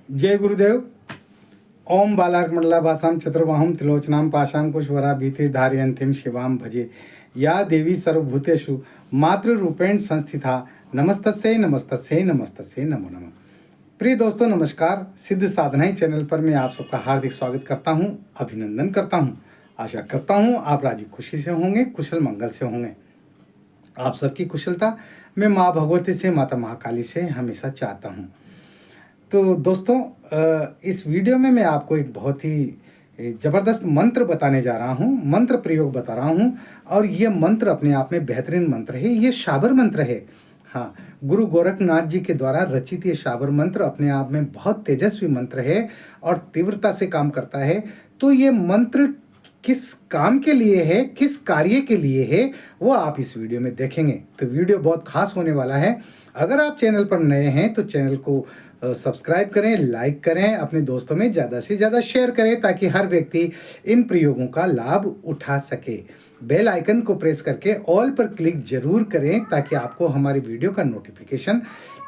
जय गुरुदेव। ओम बालार्कमंडला भासाम चतुर्बाहुं त्रिलोचनां पाशांकुशवरा भीतिर्धारयन्तीं शिवां भजे। या देवी सर्वभूतेषु मातृरूपेण संस्थिता नमस्तस्यै नमस्तस्यै नमस्तस्यै नमो नमः। प्रिय दोस्तों नमस्कार। सिद्ध साधनाएं चैनल पर मैं आप सबका हार्दिक स्वागत करता हूं, अभिनंदन करता हूं। आशा करता हूं आप राजी खुशी से होंगे, कुशल मंगल से होंगे। आप सबकी कुशलता मैं माँ भगवती से, माता महाकाली से हमेशा चाहता हूं। तो दोस्तों इस वीडियो में मैं आपको एक बहुत ही ज़बरदस्त मंत्र बताने जा रहा हूँ, मंत्र प्रयोग बता रहा हूँ। और ये मंत्र अपने आप में बेहतरीन मंत्र है। ये शाबर मंत्र है। हाँ, गुरु गोरखनाथ जी के द्वारा रचित ये शाबर मंत्र अपने आप में बहुत तेजस्वी मंत्र है और तीव्रता से काम करता है। तो ये मंत्र किस काम के लिए है, किस कार्य के लिए है, वो आप इस वीडियो में देखेंगे। तो वीडियो बहुत खास होने वाला है। अगर आप चैनल पर नए हैं तो चैनल को सब्सक्राइब करें, लाइक करें, अपने दोस्तों में ज़्यादा से ज़्यादा शेयर करें ताकि हर व्यक्ति इन प्रयोगों का लाभ उठा सके। बेल आइकन को प्रेस करके ऑल पर क्लिक जरूर करें ताकि आपको हमारी वीडियो का नोटिफिकेशन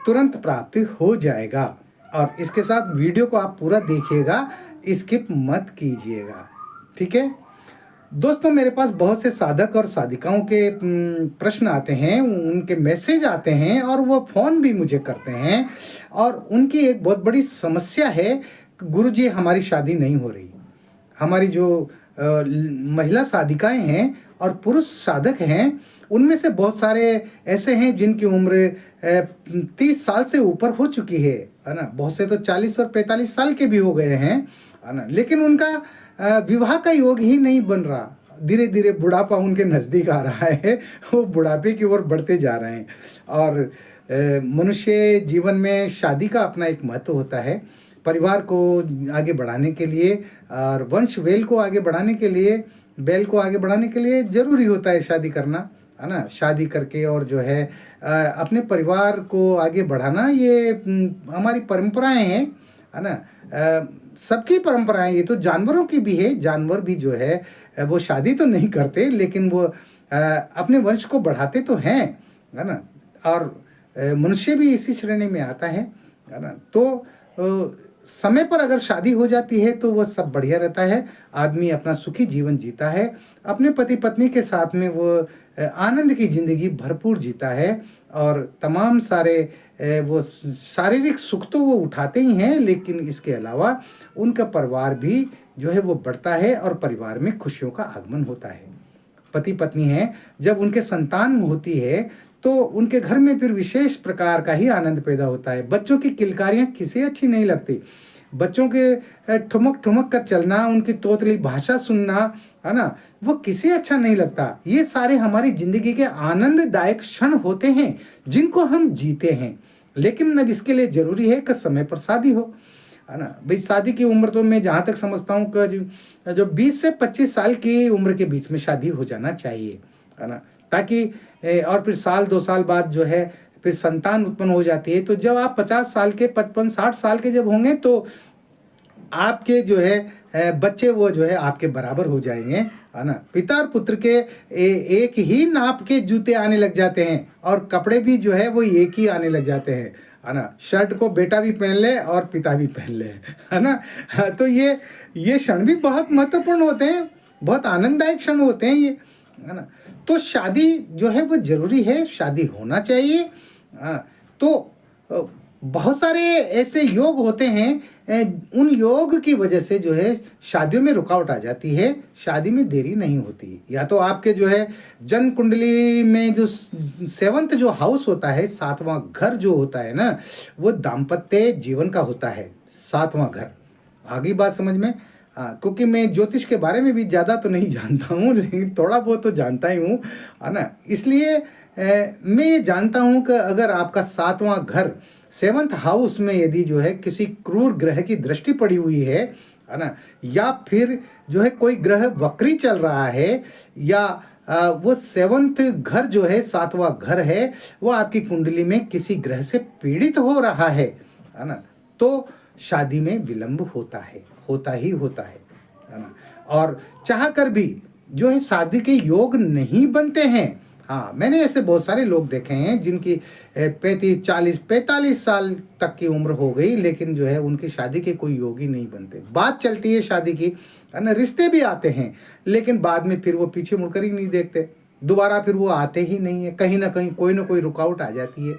तुरंत प्राप्त हो जाएगा। और इसके साथ वीडियो को आप पूरा देखिएगा, स्किप मत कीजिएगा, ठीक है दोस्तों। मेरे पास बहुत से साधक और साधिकाओं के प्रश्न आते हैं, उनके मैसेज आते हैं और वो फ़ोन भी मुझे करते हैं। और उनकी एक बहुत बड़ी समस्या है, गुरुजी हमारी शादी नहीं हो रही। हमारी जो महिला साधिकाएं हैं और पुरुष साधक हैं, उनमें से बहुत सारे ऐसे हैं जिनकी उम्र 30 साल से ऊपर हो चुकी है ना। बहुत से तो 40 और 45 साल के भी हो गए हैं, है ना। लेकिन उनका विवाह का योग ही नहीं बन रहा। धीरे धीरे बुढ़ापा उनके नज़दीक आ रहा है, वो बुढ़ापे की ओर बढ़ते जा रहे हैं। और मनुष्य जीवन में शादी का अपना एक महत्व होता है। परिवार को आगे बढ़ाने के लिए और वंश वेल को आगे बढ़ाने के लिए, बैल को आगे बढ़ाने के लिए ज़रूरी होता है शादी करना, है ना। शादी करके और जो है अपने परिवार को आगे बढ़ाना, ये हमारी परंपराएं हैं, है ना। सबकी परंपराएं, ये तो जानवरों की भी है। जानवर भी जो है वो शादी तो नहीं करते, लेकिन वो अपने वंश को बढ़ाते तो हैं, है ना। और मनुष्य भी इसी श्रेणी में आता है ना। तो समय पर अगर शादी हो जाती है तो वो सब बढ़िया रहता है। आदमी अपना सुखी जीवन जीता है, अपने पति पत्नी के साथ में वो आनंद की ज़िंदगी भरपूर जीता है। और तमाम सारे वो शारीरिक सुख तो वो उठाते ही हैं, लेकिन इसके अलावा उनका परिवार भी जो है वो बढ़ता है और परिवार में खुशियों का आगमन होता है। पति पत्नी हैं, जब उनके संतान होती है तो उनके घर में फिर विशेष प्रकार का ही आनंद पैदा होता है। बच्चों की किलकारियाँ किसे अच्छी नहीं लगती। बच्चों के ठुमक ठुमक कर चलना, उनकी तोतली भाषा सुनना, है ना, वो किसे अच्छा नहीं लगता। ये सारे हमारी ज़िंदगी के आनंददायक क्षण होते हैं जिनको हम जीते हैं। लेकिन अब इसके लिए ज़रूरी है कि समय पर शादी हो, है ना। भाई शादी की उम्र तो मैं जहाँ तक समझता हूँ कि जो 20 से 25 साल की उम्र के बीच में शादी हो जाना चाहिए, है ना। ताकि और फिर साल 2 साल बाद जो है फिर संतान उत्पन्न हो जाती है। तो जब आप 50 साल के, 55-60 साल के जब होंगे तो आपके जो है बच्चे वो जो है आपके बराबर हो जाएंगे, है ना। पिता और पुत्र के एक ही नाप के जूते आने लग जाते हैं और कपड़े भी जो है वो एक ही आने लग जाते हैं, है ना। शर्ट को बेटा भी पहन ले और पिता भी पहन ले, है ना। तो ये क्षण भी बहुत महत्वपूर्ण होते हैं, बहुत आनंददायक क्षण होते हैं ये, है ना। तो शादी जो है वो ज़रूरी है, शादी होना चाहिए। तो बहुत सारे ऐसे योग होते हैं, उन योग की वजह से जो है शादियों में रुकावट आ जाती है, शादी में देरी नहीं होती। या तो आपके जो है जन्म कुंडली में जो 7th जो हाउस होता है, 7वां घर जो होता है ना, वो दाम्पत्य जीवन का होता है, 7वां घर। आगे बात समझ में। क्योंकि मैं ज्योतिष के बारे में भी ज़्यादा तो नहीं जानता हूँ, लेकिन थोड़ा बहुत तो जानता ही हूँ, है ना। इसलिए मैं ये जानता हूँ कि अगर आपका 7वां घर 7th हाउस में यदि जो है किसी क्रूर ग्रह की दृष्टि पड़ी हुई है ना, या फिर जो है कोई ग्रह वक्री चल रहा है, या वो 7th घर जो है 7वां घर है वो आपकी कुंडली में किसी ग्रह से पीड़ित हो रहा है ना, तो शादी में विलंब होता है, होता ही होता है ना। और चाह कर भी जो है शादी के योग नहीं बनते हैं। हाँ, मैंने ऐसे बहुत सारे लोग देखे हैं जिनकी 35 40 45 साल तक की उम्र हो गई, लेकिन जो है उनकी शादी के कोई योग ही नहीं बनते। बात चलती है शादी की, है ना, रिश्ते भी आते हैं, लेकिन बाद में फिर वो पीछे मुड़कर ही नहीं देखते, दोबारा फिर वो आते ही नहीं है, कहीं ना कहीं कोई ना कोई रुकावट आ जाती है।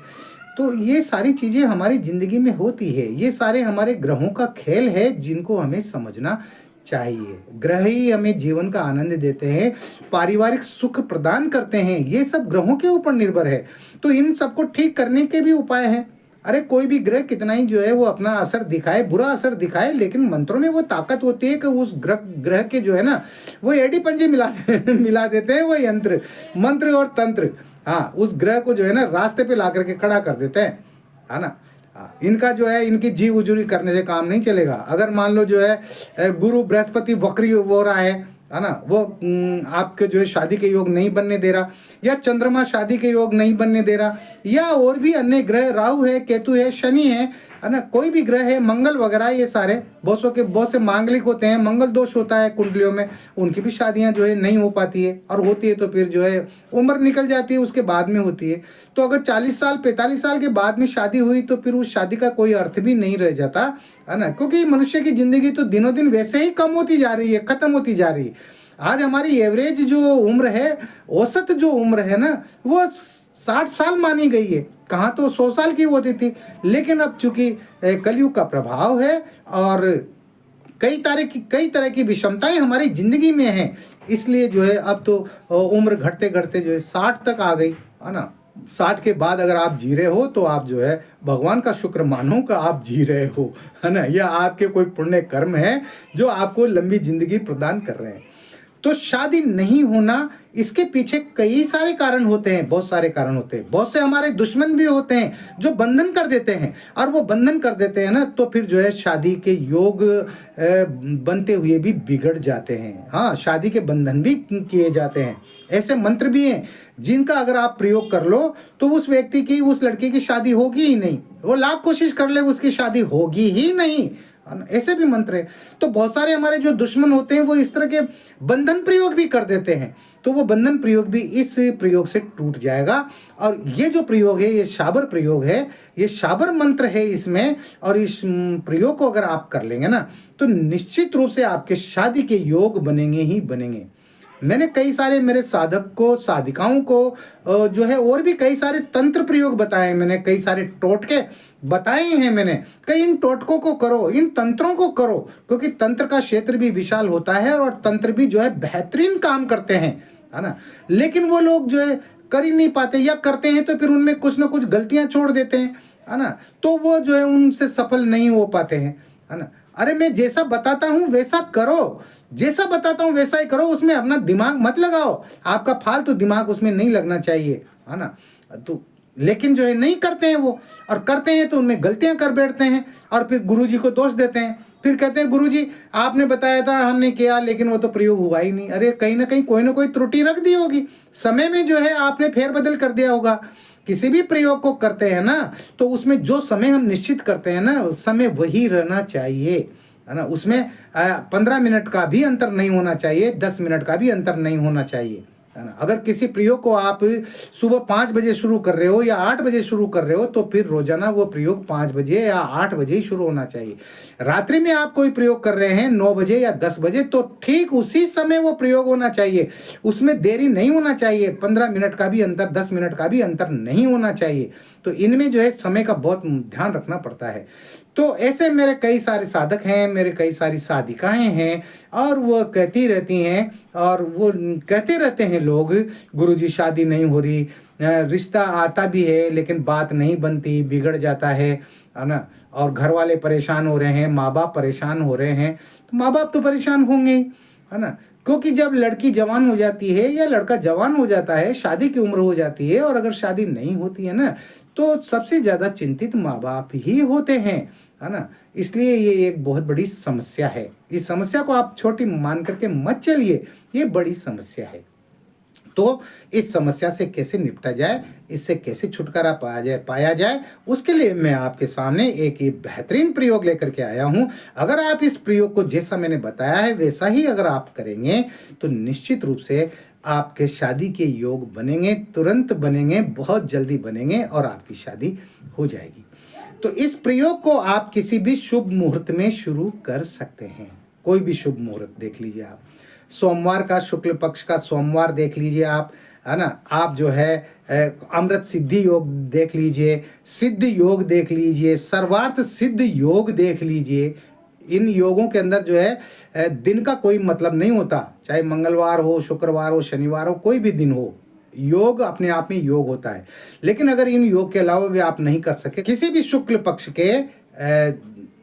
तो ये सारी चीज़ें हमारी ज़िंदगी में होती है, ये सारे हमारे ग्रहों का खेल है जिनको हमें समझना चाहिए। ग्रह ही हमें जीवन का आनंद देते हैं, पारिवारिक सुख प्रदान करते हैं, ये सब ग्रहों के ऊपर निर्भर है। तो इन सबको ठीक करने के भी उपाय हैं। अरे कोई भी ग्रह कितना ही जो है वो अपना असर दिखाए, बुरा असर दिखाए, लेकिन मंत्रों में वो ताकत होती है कि उस ग्रह के जो है ना वो एड़ी पंजे मिला देते हैं वो यंत्र मंत्र और तंत्र। हाँ, उस ग्रह को जो है ना रास्ते पे ला करके खड़ा कर देते हैं, है ना। हाँ, इनका जो है इनकी जी उजूरी करने से काम नहीं चलेगा। अगर मान लो जो है गुरु बृहस्पति वक्री हो रहा है ना, वो आपके जो है शादी के योग नहीं बनने दे रहा, या चंद्रमा शादी के योग नहीं बनने दे रहा, या और भी अन्य ग्रह राहु है, केतु है, शनि है ना, कोई भी ग्रह है, मंगल वगैरह, ये सारे बहुत से मांगलिक होते हैं, मंगल दोष होता है कुंडलियों में, उनकी भी शादियां जो है नहीं हो पाती है, और होती है तो फिर जो है उम्र निकल जाती है, उसके बाद में होती है। तो अगर 40 साल 45 साल के बाद में शादी हुई तो फिर उस शादी का कोई अर्थ भी नहीं रह जाता, है ना, क्योंकि मनुष्य की जिंदगी तो दिनों दिन वैसे ही कम होती जा रही है, खत्म होती जा रही है। आज हमारी एवरेज जो उम्र है, औसत जो उम्र है ना, वो 60 साल मानी गई है, कहाँ तो 100 साल की होती थी। लेकिन अब चूंकि कलयुग का प्रभाव है और कई तरह की विषमताएं हमारी जिंदगी में हैं, इसलिए जो है अब तो उम्र घटते घटते जो है 60 तक आ गई, है ना। 60 के बाद अगर आप जी रहे हो तो आप जो है भगवान का शुक्र मानो कि आप जी रहे हो, है ना, या आपके कोई पुण्य कर्म है जो आपको लंबी जिंदगी प्रदान कर रहे हैं। तो शादी नहीं होना, इसके पीछे कई सारे कारण होते हैं, बहुत सारे कारण होते हैं। बहुत से हमारे दुश्मन भी होते हैं जो बंधन कर देते हैं, और वो बंधन कर देते हैं ना तो फिर जो है शादी के योग बनते हुए भी बिगड़ जाते हैं। हाँ, शादी के बंधन भी किए जाते हैं। ऐसे मंत्र भी हैं जिनका अगर आप प्रयोग कर लो तो उस व्यक्ति की, उस लड़की की शादी होगी ही नहीं, वो लाख कोशिश कर ले उसकी शादी होगी ही नहीं, ऐसे भी मंत्र है। तो बहुत सारे हमारे जो दुश्मन होते हैं वो इस तरह के बंधन प्रयोग भी कर देते हैं, तो वो बंधन प्रयोग भी इस प्रयोग से टूट जाएगा। और ये जो प्रयोग है, ये शाबर प्रयोग है, ये शाबर मंत्र है इसमें, और इस प्रयोग को अगर आप कर लेंगे ना तो निश्चित रूप से आपके शादी के योग बनेंगे ही बनेंगे। मैंने कई सारे मेरे साधक को, साधिकाओं को जो है और भी कई सारे तंत्र प्रयोग बताए, मैंने कई सारे टोटके बताए हैं मैंने, कई इन टोटकों को करो, इन तंत्रों को करो, क्योंकि तंत्र का क्षेत्र भी विशाल होता है और तंत्र भी जो है बेहतरीन काम करते हैं, है ना। लेकिन वो लोग जो है कर ही नहीं पाते, या करते हैं तो फिर उनमें कुछ ना कुछ गलतियां छोड़ देते हैं, है ना, तो वो जो है उनसे सफल नहीं हो पाते हैं, है ना। अरे मैं जैसा बताता हूँ वैसा करो, जैसा बताता हूँ वैसा ही करो, उसमें अपना दिमाग मत लगाओ, आपका फालतू दिमाग उसमें नहीं लगना चाहिए, है ना। तो लेकिन जो है नहीं करते हैं वो, और करते हैं तो उनमें गलतियां कर बैठते हैं, और फिर गुरुजी को दोष देते हैं, फिर कहते हैं गुरुजी आपने बताया था, हमने किया, लेकिन वो तो प्रयोग हुआ ही नहीं। अरे कहीं ना कहीं कोई ना कोई त्रुटि रख दी होगी, समय में जो है आपने फेरबदल कर दिया होगा। किसी भी प्रयोग को करते हैं ना तो उसमें जो समय हम निश्चित करते हैं ना, उस समय वही रहना चाहिए, है ना। उसमें 15 मिनट का भी अंतर नहीं होना चाहिए, 10 मिनट का भी अंतर नहीं होना चाहिए, है ना। अगर किसी प्रयोग को आप सुबह 5 बजे शुरू कर रहे हो या 8 बजे शुरू कर रहे हो तो फिर रोजाना वो प्रयोग 5 बजे या 8 बजे ही शुरू होना चाहिए। रात्रि में आप कोई प्रयोग कर रहे हैं 9 बजे या 10 बजे तो ठीक उसी समय वो प्रयोग होना चाहिए, उसमें देरी नहीं होना चाहिए, 15 मिनट का भी अंतर, 10 मिनट का भी अंतर नहीं होना चाहिए। तो इनमें जो है समय का बहुत ध्यान रखना पड़ता है। तो ऐसे मेरे कई सारे साधक हैं, मेरे कई सारी साधिकाएं हैं, और वो कहती रहती हैं, और वो कहते रहते हैं लोग, गुरुजी शादी नहीं हो रही, रिश्ता आता भी है लेकिन बात नहीं बनती, बिगड़ जाता है ना, और घर वाले परेशान हो रहे हैं, माँ बाप परेशान हो रहे हैं। तो माँ बाप तो परेशान होंगे ही, है ना, क्योंकि जब लड़की जवान हो जाती है या लड़का जवान हो जाता है, शादी की उम्र हो जाती है, और अगर शादी नहीं होती है ना तो सबसे ज़्यादा चिंतित माँ बाप ही होते हैं, है ना। इसलिए ये एक बहुत बड़ी समस्या है। इस समस्या को आप छोटी मान करके मत चलिए, ये बड़ी समस्या है। तो इस समस्या से कैसे निपटा जाए, इससे कैसे छुटकारा पाया जाए, उसके लिए मैं आपके सामने एक बेहतरीन प्रयोग लेकर के आया हूं। अगर आप इस प्रयोग को जैसा मैंने बताया है वैसा ही अगर आप करेंगे तो निश्चित रूप से आपके शादी के योग बनेंगे, तुरंत बनेंगे, बहुत जल्दी बनेंगे और आपकी शादी हो जाएगी। तो इस प्रयोग को आप किसी भी शुभ मुहूर्त में शुरू कर सकते हैं। कोई भी शुभ मुहूर्त देख लीजिए आप, सोमवार का, शुक्ल पक्ष का सोमवार देख लीजिए आप, है ना। आप जो है अमृत सिद्धि योग देख लीजिए, सिद्ध योग देख लीजिए, सर्वार्थ सिद्ध योग देख लीजिए। इन योगों के अंदर जो है दिन का कोई मतलब नहीं होता, चाहे मंगलवार हो, शुक्रवार हो, शनिवार हो, कोई भी दिन हो, योग अपने आप में योग होता है। लेकिन अगर इन योग के अलावा भी आप नहीं कर सके, किसी भी शुक्ल पक्ष के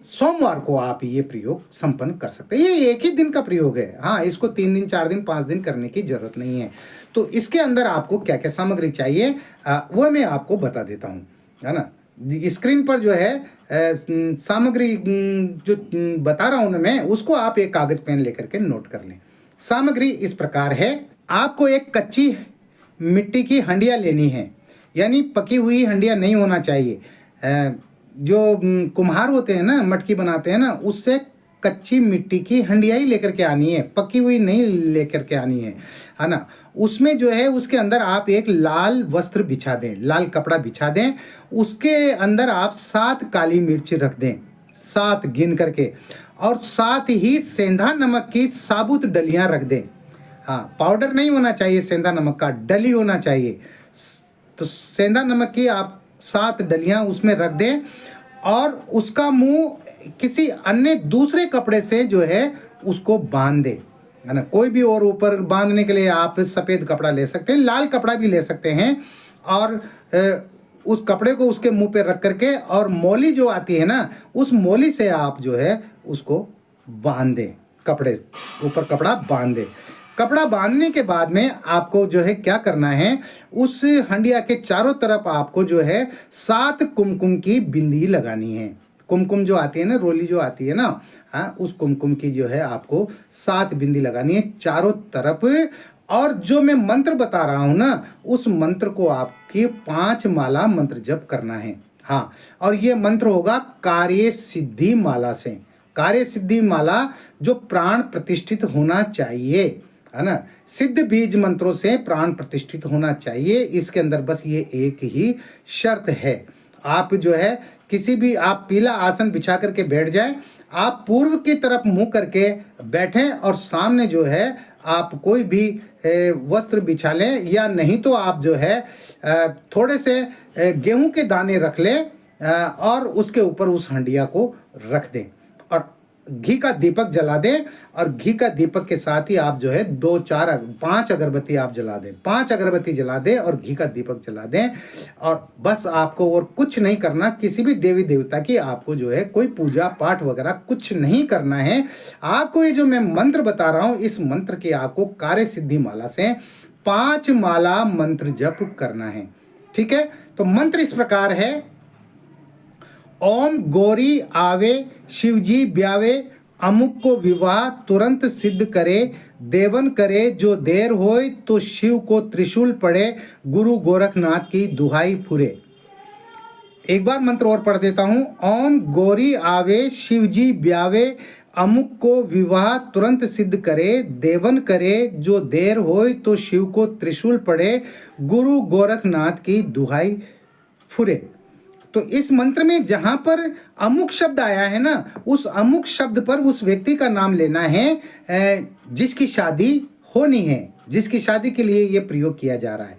सोमवार को आप ये प्रयोग संपन्न कर सकते हैं। ये एक ही दिन का प्रयोग है, हाँ, इसको 3 दिन, 4 दिन, 5 दिन करने की जरूरत नहीं है। तो इसके अंदर आपको क्या क्या सामग्री चाहिए वो मैं आपको बता देता हूँ, है ना। स्क्रीन पर जो है सामग्री जो बता रहा हूँ ना मैं, उसको आप एक कागज पेन लेकर के नोट कर लें। सामग्री इस प्रकार है, आपको एक कच्ची मिट्टी की हंडिया लेनी है, यानी पकी हुई हंडिया नहीं होना चाहिए। जो कुम्हार होते हैं ना, मटकी बनाते हैं ना, उससे कच्ची मिट्टी की हंडिया ही लेकर के आनी है, पकी हुई नहीं लेकर के आनी है ना। उसमें जो है उसके अंदर आप एक लाल वस्त्र बिछा दें, लाल कपड़ा बिछा दें, उसके अंदर आप 7 काली मिर्च रख दें, 7 गिन करके, और साथ ही सेंधा नमक की साबुत डलियां रख दें। हाँ, पाउडर नहीं होना चाहिए, सेंधा नमक का डली होना चाहिए। तो सेंधा नमक की आप 7 डलियां उसमें रख दें और उसका मुंह किसी अन्य दूसरे कपड़े से जो है उसको बांध दें, है ना। कोई भी और ऊपर बांधने के लिए आप सफ़ेद कपड़ा ले सकते हैं, लाल कपड़ा भी ले सकते हैं, और उस कपड़े को उसके मुंह पे रख करके, और मौली जो आती है ना, उस मौली से आप जो है उसको बांध दें, कपड़े ऊपर कपड़ा बांध दें। कपड़ा बांधने के बाद में आपको जो है क्या करना है, उस हंडिया के चारों तरफ आपको जो है 7 कुमकुम की बिंदी लगानी है। कुमकुम जो आती है ना, रोली जो आती है ना, हाँ, उस कुमकुम की जो है आपको 7 बिंदी लगानी है चारों तरफ। और जो मैं मंत्र बता रहा हूँ ना, उस मंत्र को आपके 5 माला मंत्र जप करना है। हाँ, और ये मंत्र होगा कार्य सिद्धि माला से, कार्य सिद्धि माला जो प्राण प्रतिष्ठित होना चाहिए, है ना। सिद्ध बीज मंत्रों से प्राण प्रतिष्ठित होना चाहिए। इसके अंदर बस ये एक ही शर्त है, आप जो है किसी भी, आप पीला आसन बिछा करके बैठ जाएं, आप पूर्व की तरफ मुंह करके बैठें, और सामने जो है आप कोई भी वस्त्र बिछा लें, या नहीं तो आप जो है थोड़े से गेहूं के दाने रख लें और उसके ऊपर उस हंडिया को रख दें, और घी का दीपक जला दें। और घी का दीपक के साथ ही आप जो है 2, 4, 5 अगरबत्ती आप जला दें, 5 अगरबत्ती जला दें और घी का दीपक जला दें। और बस आपको और कुछ नहीं करना, किसी भी देवी देवता की आपको जो है कोई पूजा पाठ वगैरह कुछ नहीं करना है। आपको ये जो मैं मंत्र बता रहा हूँ, इस मंत्र की आपको कार्य सिद्धि माला से 5 माला मंत्र जप करना है, ठीक है। तो मंत्र इस प्रकार है, ओम गौरी आवे शिवजी ब्यावे, अमुक को विवाह तुरंत सिद्ध करे, देवन करे जो देर होए तो शिव को त्रिशूल पड़े, गुरु गोरखनाथ की दुहाई फुरे। एक बार मंत्र और पढ़ देता हूँ, ओम गौरी आवे शिवजी ब्यावे, अमुक को विवाह तुरंत सिद्ध करे, देवन करे जो देर होए तो शिव को त्रिशूल पड़े, गुरु गोरखनाथ की दुहाई फुरे। तो इस मंत्र में जहां पर अमुक शब्द आया है ना, उस अमुक शब्द पर उस व्यक्ति का नाम लेना है जिसकी शादी होनी है, जिसकी शादी के लिए ये प्रयोग किया जा रहा है।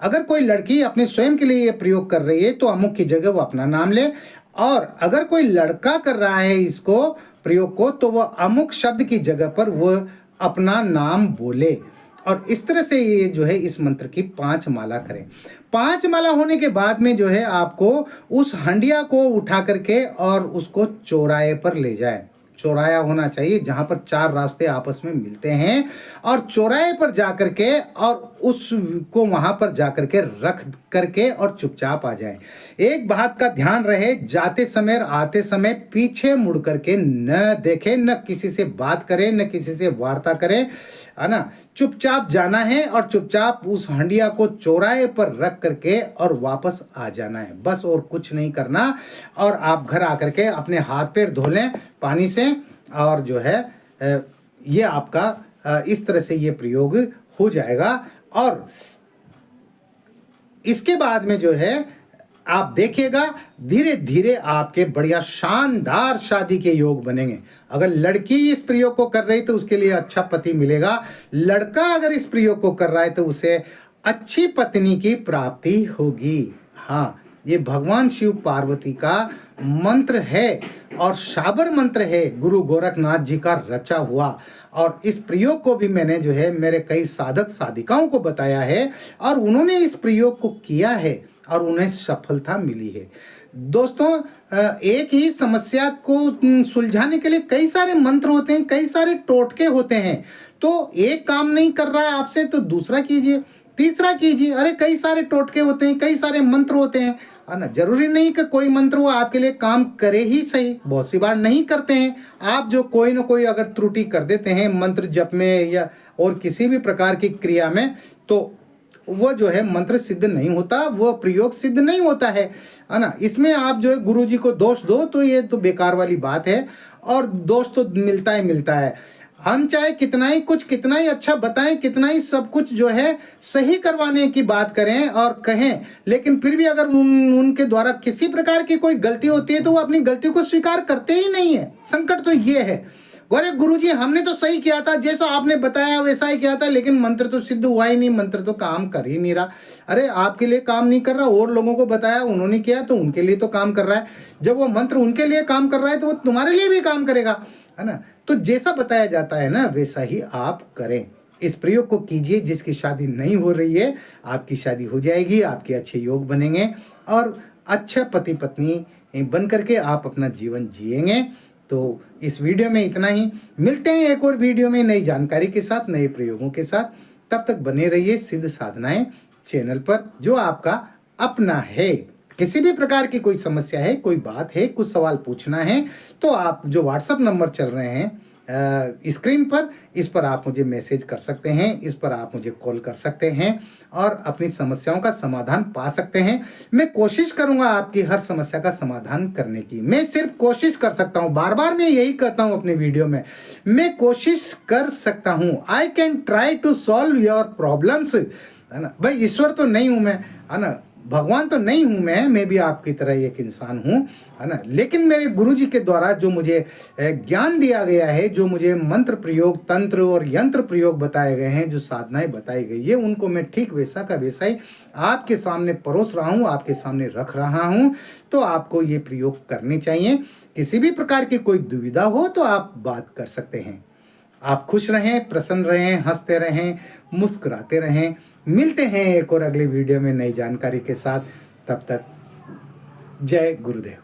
अगर कोई लड़की अपने स्वयं के लिए ये प्रयोग कर रही है तो अमुक की जगह वो अपना नाम ले, और अगर कोई लड़का कर रहा है इसको प्रयोग को, तो वह अमुक शब्द की जगह पर वह अपना नाम बोले। और इस तरह से ये जो है इस मंत्र की 5 माला करें। 5 माला होने के बाद में जो है आपको उस हंडिया को उठा करके और उसको चौराहे पर ले जाए। चौराया होना चाहिए जहां पर 4 रास्ते आपस में मिलते हैं, और चौराहे पर जा करके और उसको वहां पर जा करके रख करके और चुपचाप आ जाए। एक बात का ध्यान रहे, जाते समय और आते समय पीछे मुड़ करके न देखें, न किसी से बात करें, न किसी से वार्ता करें, है ना। चुपचाप जाना है और चुपचाप उस हंडिया को चौराहे पर रख करके और वापस आ जाना है, बस और कुछ नहीं करना। और आप घर आकर के अपने हाथ पैर धो लें पानी से, और जो है ये आपका इस तरह से ये प्रयोग हो जाएगा। और इसके बाद में जो है आप देखिएगा धीरे धीरे आपके बढ़िया शानदार शादी के योग बनेंगे। अगर लड़की इस प्रयोग को कर रही तो उसके लिए अच्छा पति मिलेगा, लड़का अगर इस प्रयोग को कर रहा है तो उसे अच्छी पत्नी की प्राप्ति होगी। हाँ, ये भगवान शिव पार्वती का मंत्र है और शाबर मंत्र है, गुरु गोरखनाथ जी का रचा हुआ। और इस प्रयोग को भी मैंने जो है मेरे कई साधक साधिकाओं को बताया है और उन्होंने इस प्रयोग को किया है और उन्हें सफलता मिली है। दोस्तों, एक ही समस्या को सुलझाने के लिए कई सारे मंत्र होते हैं, कई सारे टोटके होते हैं। तो एक काम नहीं कर रहा है आपसे तो दूसरा कीजिए, तीसरा कीजिए। अरे कई सारे टोटके होते हैं, कई सारे मंत्र होते हैं, है ना। जरूरी नहीं कि कोई मंत्र वो आपके लिए काम करे ही सही, बहुत सी बार नहीं करते हैं। आप जो कोई ना कोई अगर त्रुटि कर देते हैं मंत्र जप में या और किसी भी प्रकार की क्रिया में, तो वो जो है मंत्र सिद्ध नहीं होता, वो प्रयोग सिद्ध नहीं होता है ना। इसमें आप जो है गुरु जी को दोष दो तो ये तो बेकार वाली बात है, और दोष तो मिलता ही मिलता है। हम चाहे कितना ही अच्छा बताएं, कितना ही सब कुछ जो है सही करवाने की बात करें और कहें, लेकिन फिर भी अगर उनके द्वारा किसी प्रकार की कोई गलती होती है तो वो अपनी गलती को स्वीकार करते ही नहीं है। संकट तो ये है, अरे गुरुजी हमने तो सही किया था, जैसा आपने बताया वैसा ही किया था, लेकिन मंत्र तो सिद्ध हुआ ही नहीं, मंत्र तो काम कर ही नहीं रहा। अरे आपके लिए काम नहीं कर रहा, और लोगों को बताया उन्होंने किया तो उनके लिए तो काम कर रहा है। जब वो मंत्र उनके लिए काम कर रहा है तो वो तुम्हारे लिए भी काम करेगा, है ना। तो जैसा बताया जाता है ना वैसा ही आप करें। इस प्रयोग को कीजिए। जिसकी शादी नहीं हो रही है आपकी शादी हो जाएगी, आपके अच्छे योग बनेंगे और अच्छा पति पत्नी बन करके आप अपना जीवन जिएंगे। तो इस वीडियो में इतना ही, मिलते हैं एक और वीडियो में नई जानकारी के साथ, नए प्रयोगों के साथ। तब तक बने रहिए सिद्ध साधनाएं चैनल पर, जो आपका अपना है। किसी भी प्रकार की कोई समस्या है, कोई बात है, कुछ सवाल पूछना है तो आप जो व्हाट्सएप नंबर चल रहे हैं स्क्रीन पर, इस पर आप मुझे मैसेज कर सकते हैं, इस पर आप मुझे कॉल कर सकते हैं और अपनी समस्याओं का समाधान पा सकते हैं। मैं कोशिश करूंगा आपकी हर समस्या का समाधान करने की। मैं सिर्फ कोशिश कर सकता हूं, बार बार मैं यही कहता हूं अपने वीडियो में, मैं कोशिश कर सकता हूं। I can try to solve your problems, है ना। भाई ईश्वर तो नहीं हूं मैं, है ना, भगवान तो नहीं हूं मैं भी आपकी तरह एक इंसान हूं, है ना। लेकिन मेरे गुरु जी के द्वारा जो मुझे ज्ञान दिया गया है, जो मुझे मंत्र प्रयोग, तंत्र और यंत्र प्रयोग बताए गए हैं, जो साधनाएं बताई गई है, उनको मैं ठीक वैसा का वैसा ही आपके सामने परोस रहा हूं, आपके सामने रख रहा हूं। तो आपको ये प्रयोग करने चाहिए। किसी भी प्रकार की कोई दुविधा हो तो आप बात कर सकते हैं। आप खुश रहें, प्रसन्न रहें, हंसते रहें, मुस्कुराते रहें। मिलते हैं एक और अगले वीडियो में नई जानकारी के साथ। तब तक जय गुरुदेव।